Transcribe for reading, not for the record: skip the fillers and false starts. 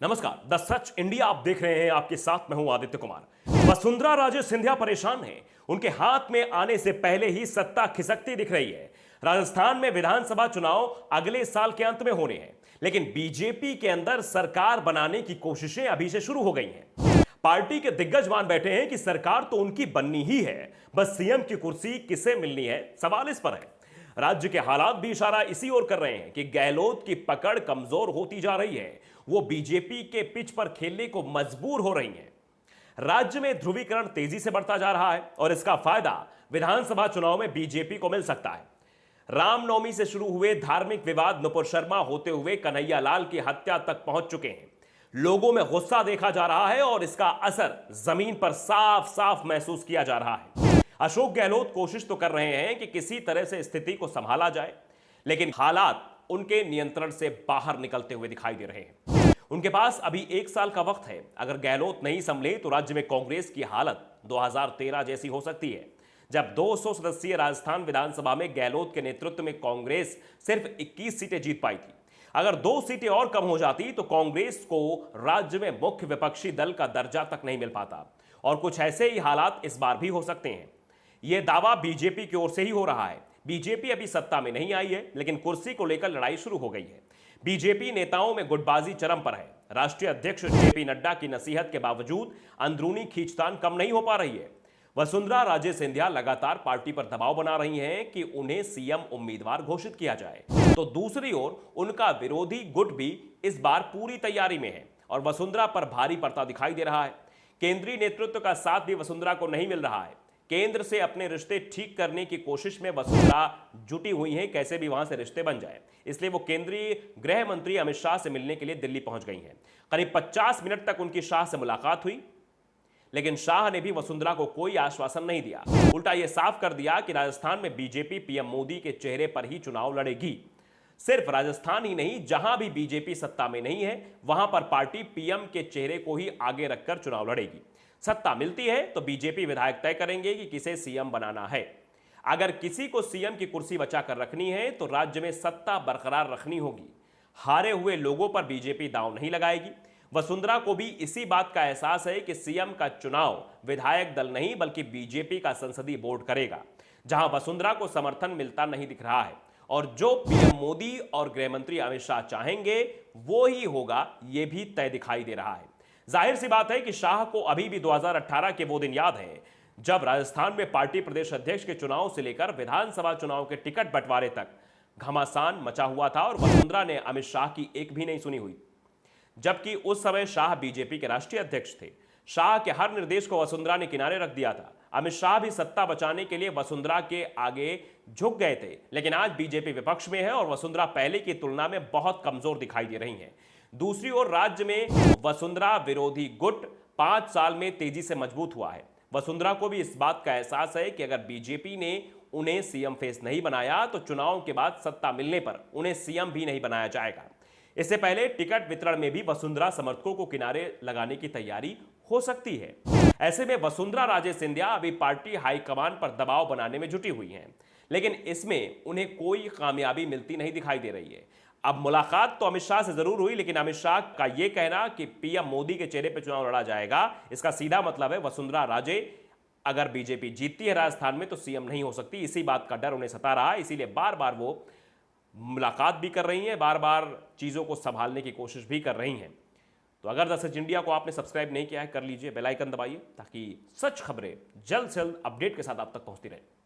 नमस्कार, the such India आप देख रहे हैं। आपके साथ मैं हूं आदित्य कुमार। वसुंधरा राजे सिंधिया परेशान हैं। उनके हाथ में आने से पहले ही सत्ता खिसकती दिख रही है। राजस्थान में विधानसभा चुनाव अगले साल के अंत में होने हैं, लेकिन बीजेपी के अंदर सरकार बनाने की कोशिशें अभी से शुरू हो गई हैं। पार्टी के दिग्गज मान बैठे हैं कि सरकार तो उनकी बननी ही है, बस सीएम की कुर्सी किसे मिलनी है, सवाल इस पर है। राज्य के हालात भी इशारा इसी ओर कर रहे हैं कि गहलोत की पकड़ कमजोर होती जा रही है। वो बीजेपी के पिच पर खेलने को मजबूर हो रही हैं। राज्य में ध्रुवीकरण तेजी से बढ़ता जा रहा है और इसका फायदा विधानसभा चुनाव में बीजेपी को मिल सकता है। रामनवमी से शुरू हुए धार्मिक विवाद नुपुर शर्मा होते हुए कन्हैया लाल की हत्या तक पहुंच चुके हैं। लोगों में गुस्सा देखा जा रहा है और इसका असर जमीन पर साफ साफ महसूस किया जा रहा है। अशोक गहलोत कोशिश तो कर रहे हैं कि किसी तरह से स्थिति को संभाला जाए, लेकिन हालात उनके नियंत्रण से बाहर निकलते हुए दिखाई दे रहे हैं। उनके पास अभी 1 साल का वक्त है। अगर गहलोत नहीं संभले तो राज्य में कांग्रेस की हालत 2013 जैसी हो सकती है, जब 200 सदस्यीय राजस्थान विधानसभा में गहलोत के नेतृत्व में कांग्रेस सिर्फ 21 सीटें जीत पाई थी। अगर 2 सीटें और कम हो जाती तो कांग्रेस को राज्य में मुख्य विपक्षी दल का दर्जा तक नहीं मिल पाता, और कुछ ऐसे ही हालात इस बार भी हो सकते हैं। यह दावा बीजेपी की ओर से ही हो रहा है। बीजेपी अभी सत्ता में नहीं आई है, लेकिन कुर्सी को लेकर लड़ाई शुरू हो गई है। बीजेपी नेताओं में गुटबाजी चरम पर है। राष्ट्रीय अध्यक्ष जेपी नड्डा की नसीहत के बावजूद अंदरूनी खींचतान कम नहीं हो पा रही है। वसुंधरा राजे सिंधिया लगातार पार्टी पर दबाव बना रही हैं कि उन्हें सीएम उम्मीदवार घोषित किया जाए, तो दूसरी ओर उनका विरोधी गुट भी इस बार पूरी तैयारी में है और वसुंधरा पर भारी पड़ता दिखाई दे रहा है। केंद्रीय नेतृत्व का साथ भी वसुंधरा को नहीं मिल रहा है। केंद्र से अपने रिश्ते ठीक करने की कोशिश में वसुंधरा जुटी हुई हैं, कैसे भी वहां से रिश्ते बन जाए। इसलिए वो केंद्रीय गृह मंत्री अमित शाह से मिलने के लिए दिल्ली पहुंच गई हैं। करीब 50 मिनट तक उनकी शाह से मुलाकात हुई, लेकिन शाह ने भी वसुंधरा को कोई आश्वासन नहीं दिया। उल्टा यह साफ कर दिया कि राजस्थान में बीजेपी पीएम मोदी के चेहरे पर ही चुनाव लड़ेगी। सिर्फ राजस्थान ही नहीं, जहां भी बीजेपी सत्ता में नहीं है वहां पर पार्टी पीएम के चेहरे को ही आगे रखकर चुनाव लड़ेगी। सत्ता मिलती है तो बीजेपी विधायक तय करेंगे कि किसे सीएम बनाना है। अगर किसी को सीएम की कुर्सी बचाकर रखनी है तो राज्य में सत्ता बरकरार रखनी होगी। हारे हुए लोगों पर बीजेपी दांव नहीं लगाएगी। वसुंधरा को भी इसी बात का एहसास है कि सीएम का चुनाव विधायक दल नहीं बल्कि बीजेपी का संसदीय बोर्ड करेगा, जहां वसुंधरा को समर्थन मिलता नहीं दिख रहा है। और जो पीएम मोदी और गृह मंत्री अमित शाह चाहेंगे वो ही होगा, यह भी तय दिखाई दे रहा है। जाहिर सी बात है कि शाह को अभी भी 2018 के वो दिन याद हैं, जब राजस्थान में पार्टी प्रदेश अध्यक्ष के चुनाव से लेकर विधानसभा चुनाव के टिकट बंटवारे तक घमासान मचा हुआ था और वसुंधरा ने अमित शाह की एक भी नहीं सुनी हुई, जबकि उस समय शाह बीजेपी के राष्ट्रीय अध्यक्ष थे। शाह के हर निर्देश को वसुंधरा ने किनारे रख दिया था। अमित शाह भी सत्ता बचाने के लिए वसुंधरा के आगे झुक गए थे, लेकिन आज बीजेपी विपक्ष में है और वसुंधरा पहले की तुलना में बहुत कमजोर दिखाई दे रही हैं। दूसरी ओर राज्य में वसुंधरा विरोधी गुट 5 साल में तेजी से मजबूत हुआ है। वसुंधरा को भी इस बात का एहसास है कि अगर बीजेपी ने उन्हें सीएम फेस नहीं बनाया तो चुनाव के बाद सत्ता मिलने पर उन्हें सीएम भी नहीं बनाया जाएगा। इससे पहले टिकट वितरण में भी वसुंधरा समर्थकों को किनारे लगाने की तैयारी हो सकती है। ऐसे में वसुंधरा राजे सिंधिया अभी पार्टी हाईकमान पर दबाव बनाने में जुटी हुई हैं, लेकिन इसमें उन्हें कोई कामयाबी मिलती नहीं दिखाई दे रही है। अब मुलाकात तो अमित शाह से जरूर हुई, लेकिन अमित शाह का यह कहना कि पीएम मोदी के चेहरे पर चुनाव लड़ा जाएगा, इसका सीधा मतलब है वसुंधरा राजे अगर बीजेपी जीतती है राजस्थान में तो सीएम नहीं हो सकती। इसी बात का डर उन्हें सता रहा है, इसीलिए बार बार वो मुलाकात भी कर रही हैं, बार बार चीजों को संभालने की कोशिश भी कर रही हैं। तो अगर द सच इंडिया को आपने सब्सक्राइब नहीं किया है, कर लीजिए, बेल आइकन दबाइए, ताकि सच खबरें जल्द से जल्द अपडेट के साथ आप तक पहुंचती रहे।